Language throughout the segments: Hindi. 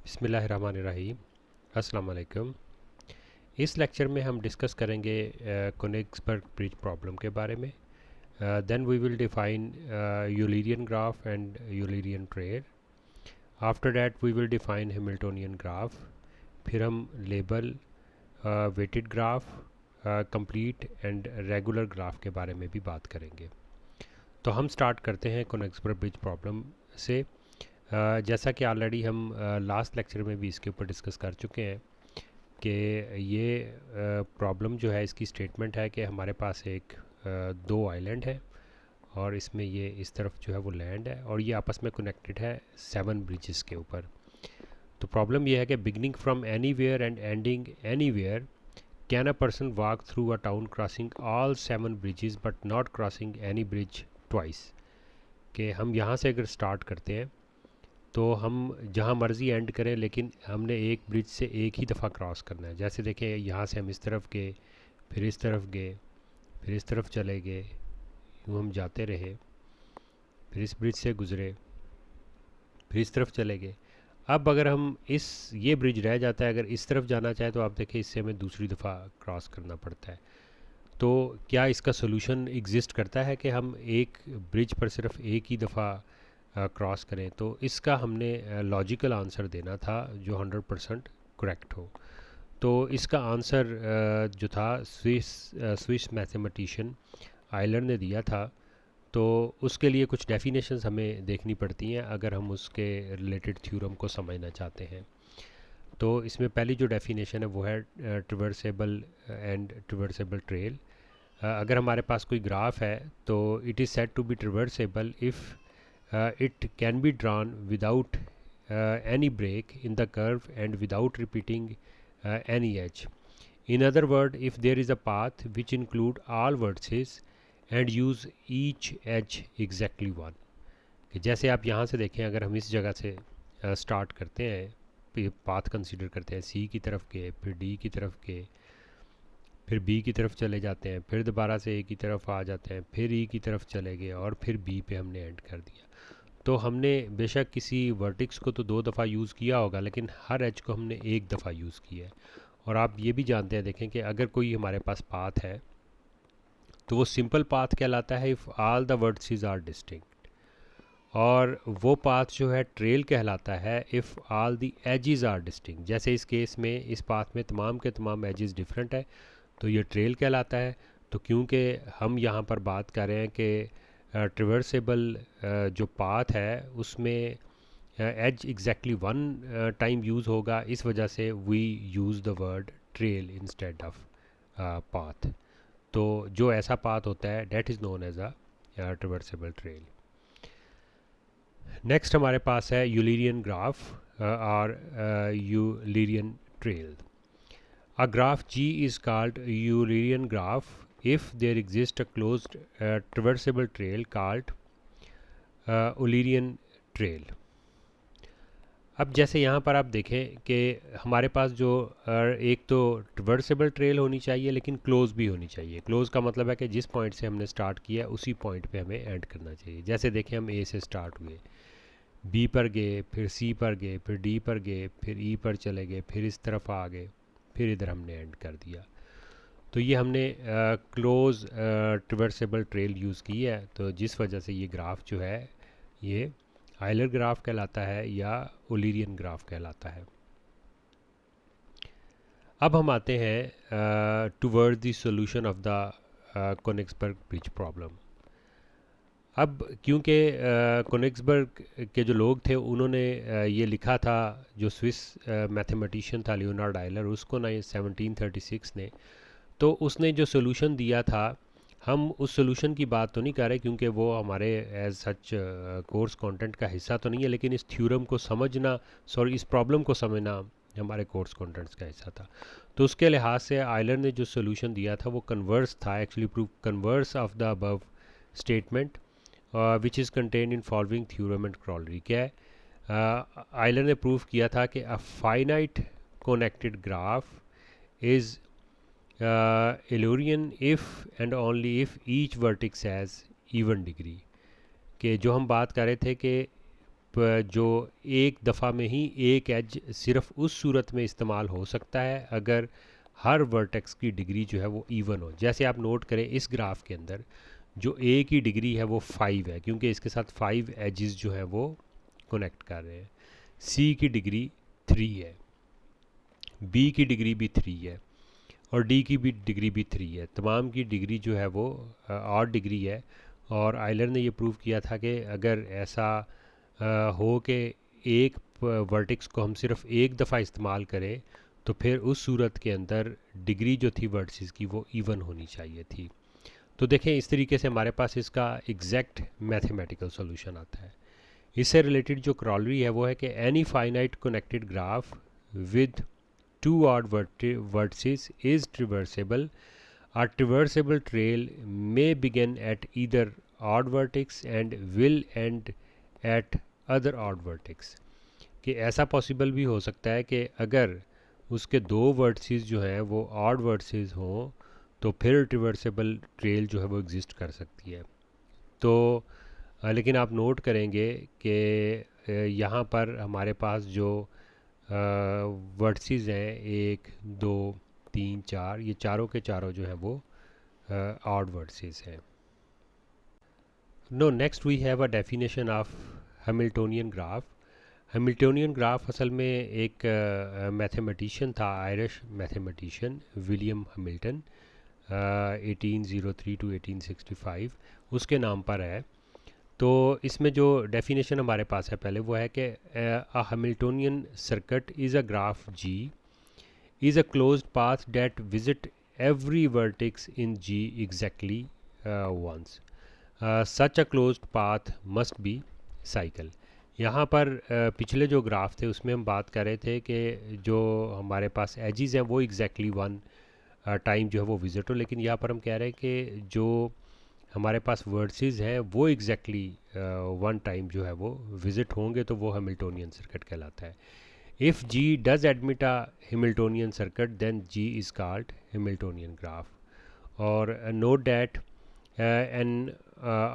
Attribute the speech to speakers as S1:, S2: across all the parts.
S1: बिस्मिल्लाहिर्रहमानिर्रहीम। अस्सलाम वालेकुम। इस लेक्चर में हम डिस्कस करेंगे कोनिग्सबर्ग ब्रिज प्रॉब्लम के बारे में। Then we will define Eulerian graph and Eulerian trail. After that we will define Hamiltonian graph. फिर हम label, weighted graph, complete and regular graph के बारे में भी बात करेंगे। तो हम स्टार्ट करते हैं कोनिग्सबर्ग ब्रिज प्रॉब्लम से। जैसा कि ऑलरेडी हम लास्ट लेक्चर में भी इसके ऊपर डिस्कस कर चुके हैं कि ये प्रॉब्लम जो है, इसकी स्टेटमेंट है कि हमारे पास एक दो आइलैंड है और इसमें ये इस तरफ जो है वो लैंड है और ये आपस में कनेक्टेड है 7 ब्रिजेस के ऊपर। तो प्रॉब्लम ये है कि beginning from anywhere and ending anywhere can a person walk through a town crossing all 7 bridges but not crossing any bridge twice. कि हम यहाँ से अगर स्टार्ट करते हैं तो हम जहाँ मर्ज़ी एंड करें, लेकिन हमने एक ब्रिज से एक ही दफ़ा क्रॉस करना है। जैसे देखें, यहाँ से हम इस तरफ गए, फिर इस तरफ गए, फिर इस तरफ चले गए, यूँ हम जाते रहे, फिर इस ब्रिज से गुज़रे, फिर इस तरफ चले गए। अब अगर हम ये ब्रिज रह जाता है, अगर इस तरफ जाना चाहे तो आप देखें इससे हमें दूसरी दफ़ा क्रॉस करना पड़ता है। तो क्या इसका सोल्यूशन एग्ज़िस्ट करता है कि हम एक ब्रिज पर सिर्फ एक ही दफ़ा क्रॉस करें? तो इसका हमने लॉजिकल आंसर देना था जो 100% करेक्ट हो। तो इसका आंसर जो था स्विस मैथमेटिशियन आयलर ने दिया था। तो उसके लिए कुछ डेफिनेशंस हमें देखनी पड़ती हैं अगर हम उसके रिलेटेड थ्योरम को समझना चाहते हैं। तो इसमें पहली जो डेफिनेशन है वो है ट्रिवर्सेबल एंड ट्रिवर्सेबल ट्रेल। अगर हमारे पास कोई ग्राफ है तो it is said to be traversable if it can be drawn without any break in the curve and without repeating any edge. In other words, if there is a path which include all vertices and use each edge exactly one. कि जैसे आप यहाँ से देखें, अगर हम इस जगह से स्टार्ट करते हैं, पाथ कंसीडर करते हैं, सी की तरफ गए, फिर डी की तरफ गए, फिर बी की तरफ चले जाते हैं, फिर दोबारा से ए की तरफ आ जाते हैं, फिर ई की तरफ चले गए और फिर बी पे हमने एंड कर दिया। तो हमने बेशक किसी वर्टिक्स को तो 2 दफ़ा यूज़ किया होगा, लेकिन हर एज को हमने एक दफ़ा यूज़ किया है। और आप ये भी जानते हैं, देखें कि अगर कोई हमारे पास पाथ है तो वो सिंपल पाथ कहलाता है if all the vertices are distinct, और वो पाथ जो है ट्रेल कहलाता है if all the edges are distinct. जैसे इस केस में इस पाथ में तमाम के तमाम एजेस डिफरेंट है, तो ये ट्रेल कहलाता है। तो क्योंकि हम यहाँ पर बात कर रहे हैं कि ट्रिवर्सेबल जो पाथ है उसमें edge exactly one time use होगा, इस वजह से we use the word trail instead of path. तो जो ऐसा पाथ होता है that is known as a traversable trail. Next हमारे पास है यूलिरियन ग्राफ और Eulerian trail. A graph G is called Eulerian graph if there exists a closed traversable trail called Eulerian trail. अब जैसे यहाँ पर आप देखें कि हमारे पास जो एक तो ट्रिवर्सेबल ट्रेल होनी चाहिए लेकिन क्लोज भी होनी चाहिए। क्लोज का मतलब है कि जिस पॉइंट से हमने स्टार्ट किया उसी पॉइंट पे हमें एंड करना चाहिए। जैसे देखें, हम ए से स्टार्ट हुए, बी पर गए, फिर सी पर गए, फिर डी पर गए, फिर ई पर चले गए, फिर इस तरफ आ गए, फिर इधर हमने एंड कर दिया। तो ये हमने क्लोज ट्रिवर्सेबल ट्रेल यूज़ की है, तो जिस वजह से ये ग्राफ जो है ये आयलर ग्राफ कहलाता है या ओलिरियन ग्राफ कहलाता है। अब हम आते हैं toward the solution of the Königsberg bridge problem. अब क्योंकि कोनिग्सबर्ग के जो लोग थे उन्होंने ये लिखा था, जो स्विस मैथमेटिशियन था लियोनार्ड आयलर, उसको ना 1736 ने, तो उसने जो सोल्यूशन दिया था, हम उस सोल्यूशन की बात तो नहीं कर रहे क्योंकि वो हमारे एज सच कोर्स कंटेंट का हिस्सा तो नहीं है, लेकिन इस थ्योरम को समझना, सॉरी इस प्रॉब्लम को समझना हमारे कोर्स कंटेंट्स का हिस्सा था। तो उसके लिहाज से आयलर ने जो सोल्यूशन दिया था वो कन्वर्स था, actually prove converse of the above statement which is contain in following theorem and corollary. क्या है, आयलर ने प्रूव किया था कि a finite connected graph is Eulerian if and only if each vertex has even degree। कि जो हम बात कर रहे थे कि जो एक दफ़ा में ही एक एज सिर्फ उस सूरत में इस्तेमाल हो सकता है अगर हर वर्टेक्स की डिग्री जो है वो इवन हो। जैसे आप नोट करें इस ग्राफ के अंदर जो ए की डिग्री है वो 5 है क्योंकि इसके साथ 5 एजेस जो है वो कनेक्ट कर रहे हैं। सी की डिग्री 3 है, बी की डिग्री भी 3 है और डी की भी डिग्री भी 3 है। तमाम की डिग्री जो है वो 8 डिग्री है। और आयलर ने ये प्रूव किया था कि अगर ऐसा हो कि एक वर्टेक्स को हम सिर्फ एक दफ़ा इस्तेमाल करें तो फिर उस सूरत के अंदर डिग्री जो थी वर्टिसेस की वो इवन होनी चाहिए थी। तो देखें इस तरीके से हमारे पास इसका एग्जैक्ट मैथमेटिकल सॉल्यूशन आता है। इससे रिलेटेड जो क्रॉलरी है वो है कि any finite connected graph with two odd vertices is traversable. A traversable trail may begin at either odd vertex and will end at other odd vertex। कि ऐसा पॉसिबल भी हो सकता है कि अगर उसके दो वर्टिसेस जो हैं वो ऑड वर्टिसेस हों तो फिर ट्रिवर्सेबल ट्रेल जो है वो एग्जिस्ट कर सकती है। तो लेकिन आप नोट करेंगे कि यहाँ पर हमारे पास जो वर्टिसेस हैं 1 2 3 4, ये चारों के चारों जो हैं वो ऑड वर्टिसेस हैं। No next we have a definition of Hamiltonian graph. Hamiltonian graph असल में एक मैथमेटिशियन था, Irish mathematician William Hamilton, 1803 to 1865 उसके नाम पर है। तो इसमें जो डेफिनेशन हमारे पास है पहले वो है कि a Hamiltonian circuit is a graph G is a closed path that visit every vertex in G exactly once. Such a closed path must be cycle। यहाँ पर पिछले जो ग्राफ थे उसमें हम बात कर रहे थे कि जो हमारे पास एजिज हैं वो एग्जैक्टली वन टाइम जो है वो विजिट हो, लेकिन यहाँ पर हम कह रहे हैं कि जो हमारे पास वर्सेस हैं वो एग्जैक्टली वन टाइम जो है वो विजिट होंगे तो वो हैमिल्टोनियन सर्किट कहलाता है। If G does admit a Hamiltonian circuit, then G is called Hamiltonian graph. Or note that an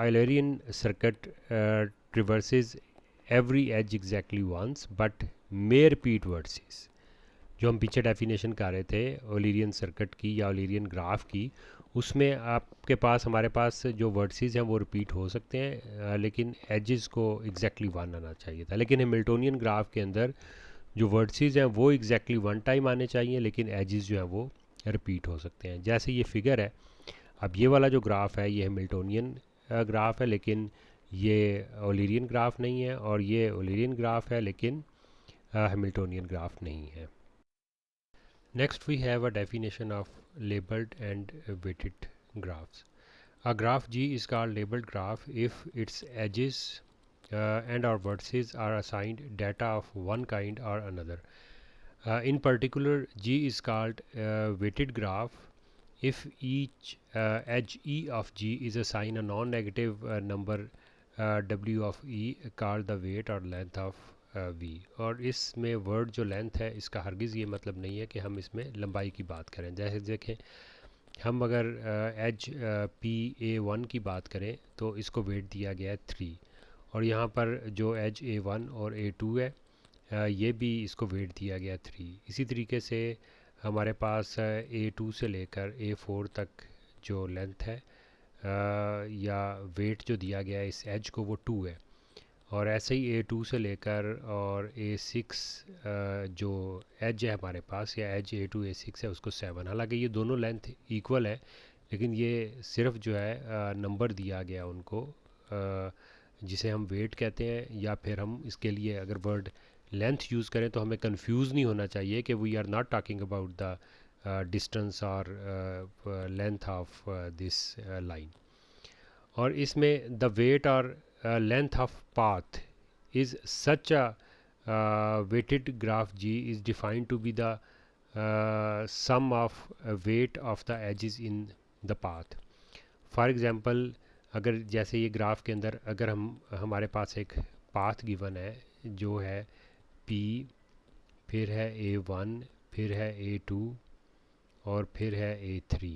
S1: Eulerian circuit traverses every edge exactly once, but may repeat vertices। जो हम पीछे डेफिनेशन कर रहे थे ओलिरियन सर्किट की या ओलिरियन ग्राफ की, उसमें आपके पास हमारे पास जो वर्टिसेस हैं वो रिपीट हो सकते हैं लेकिन एजेस को एग्जैक्टली वन आना चाहिए था। लेकिन हैमिल्टोनियन ग्राफ के अंदर जो वर्टिसेस हैं वो एग्जैक्टली वन टाइम आने चाहिए लेकिन एजेस जो है वो रिपीट हो सकते हैं। जैसे ये फिगर है, अब ये वाला जो ग्राफ है ये हैमिल्टोनियन ग्राफ है लेकिन ये ओलिरियन ग्राफ नहीं है, और ये ओलिरियन ग्राफ है लेकिन हैमिल्टोनियन ग्राफ नहीं है। Next we have a definition of labelled and weighted graphs. A graph G is called labeled graph if its edges and or vertices are assigned data of one kind or another. In particular, G is called weighted graph if each edge E of G is assigned a non-negative number W of E called the weight or length of V। और इसमें वर्ड जो लेंथ है इसका हरगिज़ ये मतलब नहीं है कि हम इसमें लंबाई की बात करें। जैसे देखें हम अगर एज पी ए वन की बात करें तो इसको वेट दिया गया है 3, और यहाँ पर जो एज ए वन और ए टू है ये भी इसको वेट दिया गया 3। इसी तरीके से हमारे पास ए टू से लेकर ए फोर तक जो लेंथ है या वेट जो दिया गया है इस एज को वो 2 है, और ऐसे ही ए टू से लेकर और ए सिक्स जो एज है हमारे पास या edge A to A six है उसको 7। हालांकि ये दोनों लेंथ इक्वल है लेकिन ये सिर्फ जो है नंबर दिया गया उनको जिसे हम वेट कहते हैं, या फिर हम इसके लिए अगर वर्ड लेंथ यूज़ करें तो हमें कंफ्यूज नहीं होना चाहिए कि we are not talking about the distance और लेंथ ऑफ दिस लाइन। और इसमें द वेट और length of path is such a weighted graph G is defined to be the sum of weight of the edges in the path। For example अगर जैसे ये ग्राफ के अंदर अगर हमारे पास एक पाथ गिवन है जो है P, फिर है A1, फिर है A2 और फिर है A3।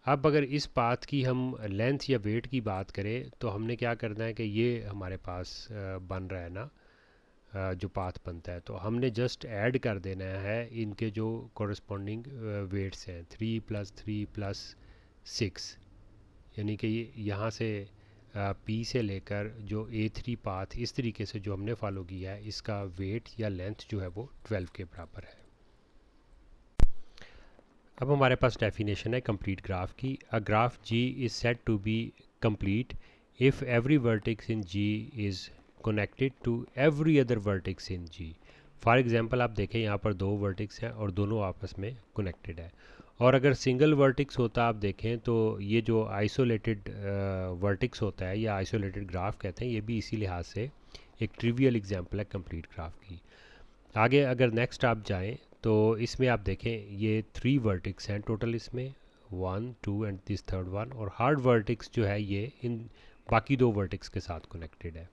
S1: अब अगर इस पाथ की हम लेंथ या वेट की बात करें तो हमने क्या करना है कि ये हमारे पास बन रहा है ना, जो पाथ बनता है, तो हमने जस्ट ऐड कर देना है इनके जो कॉरस्पॉन्डिंग वेट्स हैं, 3 + 3 + 6, यानी कि यहाँ से पी से लेकर जो A3 पाथ इस तरीके से जो हमने फॉलो किया है, इसका वेट या लेंथ जो है वो 12 के बराबर है। अब हमारे पास डेफिनेशन है कंप्लीट ग्राफ की। A graph G is said to be complete if every vertex in G is connected to every other vertex in G. For example आप देखें यहाँ पर दो वर्टेक्स हैं और दोनों आपस में कनेक्टेड है, और अगर सिंगल वर्टेक्स होता आप देखें तो ये जो आइसोलेटेड वर्टेक्स होता है या आइसोलेटेड ग्राफ कहते हैं, ये भी इसी लिहाज से एक ट्रिवियल एग्जांपल है कंप्लीट ग्राफ की। आगे अगर नेक्स्ट आप जाएं तो इसमें आप देखें ये 3 वर्टेक्स हैं टोटल, इसमें 1 2 एंड दिस थर्ड वन, और हार्ड वर्टेक्स जो है ये इन बाकी दो वर्टेक्स के साथ कनेक्टेड है,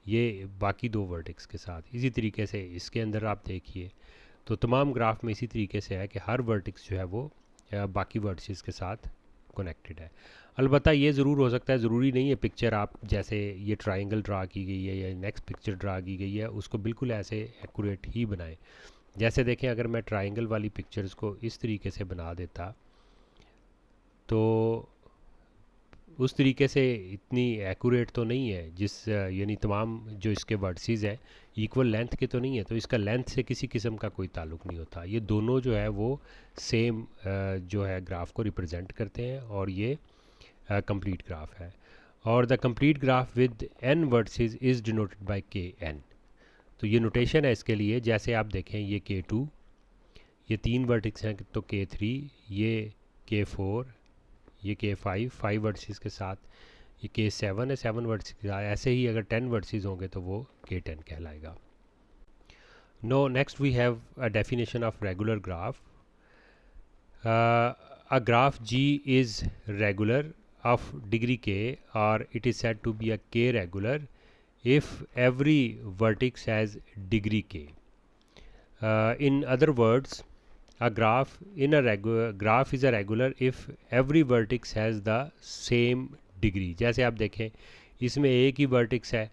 S1: ये बाकी दो वर्टेक्स के साथ। इसी तरीके से इसके अंदर आप देखिए तो तमाम ग्राफ में इसी तरीके से है कि हर वर्टेक्स जो है वो बाकी वर्टिसेस के साथ कनेक्टेड है। अलबत्ता ये ज़रूर हो सकता है, ज़रूरी नहीं है पिक्चर आप जैसे ये ट्रायंगल ड्रा की गई है या नेक्स्ट पिक्चर ड्रा की गई है उसको बिल्कुल ऐसे एक्यूरेट ही बनाएं। जैसे देखें अगर मैं ट्रायंगल वाली पिक्चर्स को इस तरीके से बना देता तो उस तरीके से इतनी एक्यूरेट तो नहीं है, जिस यानी तमाम जो इसके वर्टिसेस हैं इक्वल लेंथ के तो नहीं है, तो इसका लेंथ से किसी किस्म का कोई ताल्लुक नहीं होता। ये दोनों जो है वो सेम जो है ग्राफ को रिप्रेजेंट करते हैं और ये कंप्लीट ग्राफ है। और the complete graph with n vertices is denoted by kn। तो ये नोटेशन है इसके लिए, जैसे आप देखें ये k2, ये 3 वर्टिक्स हैं तो k3, ये k4, ये k5 5 वर्टिसेस के साथ, ये k7 है 7 वर्टिसेस के साथ। ऐसे ही अगर 10 वर्टिसेस होंगे तो वो k10 कहलाएगा। No next we have a definition of regular graph. A graph g is regular of degree k, or it is said to be a k regular if every vertex has degree k. In other words, a graph graph is a regular if every vertex has the same degree। जैसे आप देखें इसमें एक ही वर्टेक्स है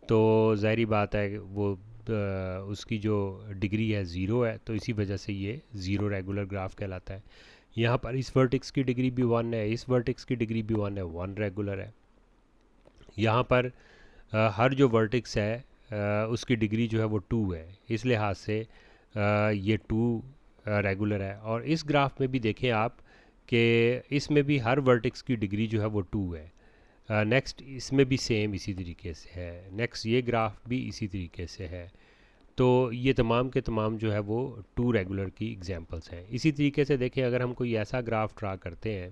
S1: तो ज़ाहिरी बात है वो उसकी जो डिग्री है ज़ीरो है, तो इसी वजह से ये ज़ीरो रेगुलर ग्राफ कहलाता है। यहाँ पर इस वर्टेक्स की डिग्री भी 1 है, इस वर्टेक्स की डिग्री भी 1 है, 1 रेगुलर है। यहाँ पर हर जो वर्टेक्स है उसकी डिग्री जो है वो 2 है, इस लिहाज से ये 2 रेगुलर है। और इस ग्राफ में भी देखें आप कि इसमें भी हर वर्टेक्स की डिग्री जो है वो 2 है। नेक्स्ट इसमें भी सेम इसी तरीके से है, नेक्स्ट ये ग्राफ भी इसी तरीके से है। तो ये तमाम के तमाम जो है वो 2 रेगुलर की एग्जांपल्स हैं। इसी तरीके से देखें अगर हम कोई ऐसा ग्राफ ड्रा करते हैं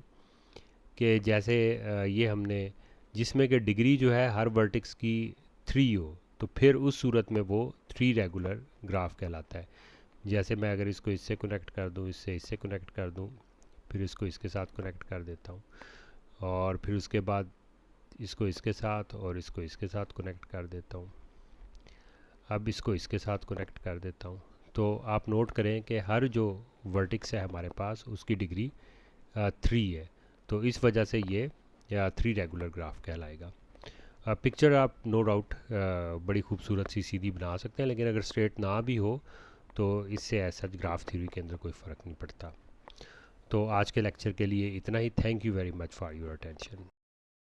S1: कि जैसे ये हमने जिसमें कि डिग्री जो है हर वर्टेक्स की 3 हो, तो फिर उस सूरत में वो 3 रेगुलर ग्राफ कहलाता है। जैसे मैं अगर इसको इससे कनेक्ट कर दूँ, इससे कनेक्ट कर दूँ, फिर इसको इसके साथ कनेक्ट कर देता हूँ, और फिर उसके बाद इसको इसके साथ और इसको इसके साथ कनेक्ट कर देता हूँ, अब इसको इसके साथ कनेक्ट कर देता हूँ। तो आप नोट करें कि हर जो वर्टेक्स है हमारे पास उसकी डिग्री 3 है, तो इस वजह से ये 3 रेगुलर ग्राफ कहलाएगा। पिक्चर आप नो डाउट बड़ी खूबसूरत सी सीधी बना सकते हैं, लेकिन अगर स्ट्रेट ना भी हो तो इससे ऐसा ग्राफ थ्योरी के अंदर कोई फ़र्क नहीं पड़ता। तो आज के लेक्चर के लिए इतना ही। Thank you very much for your attention.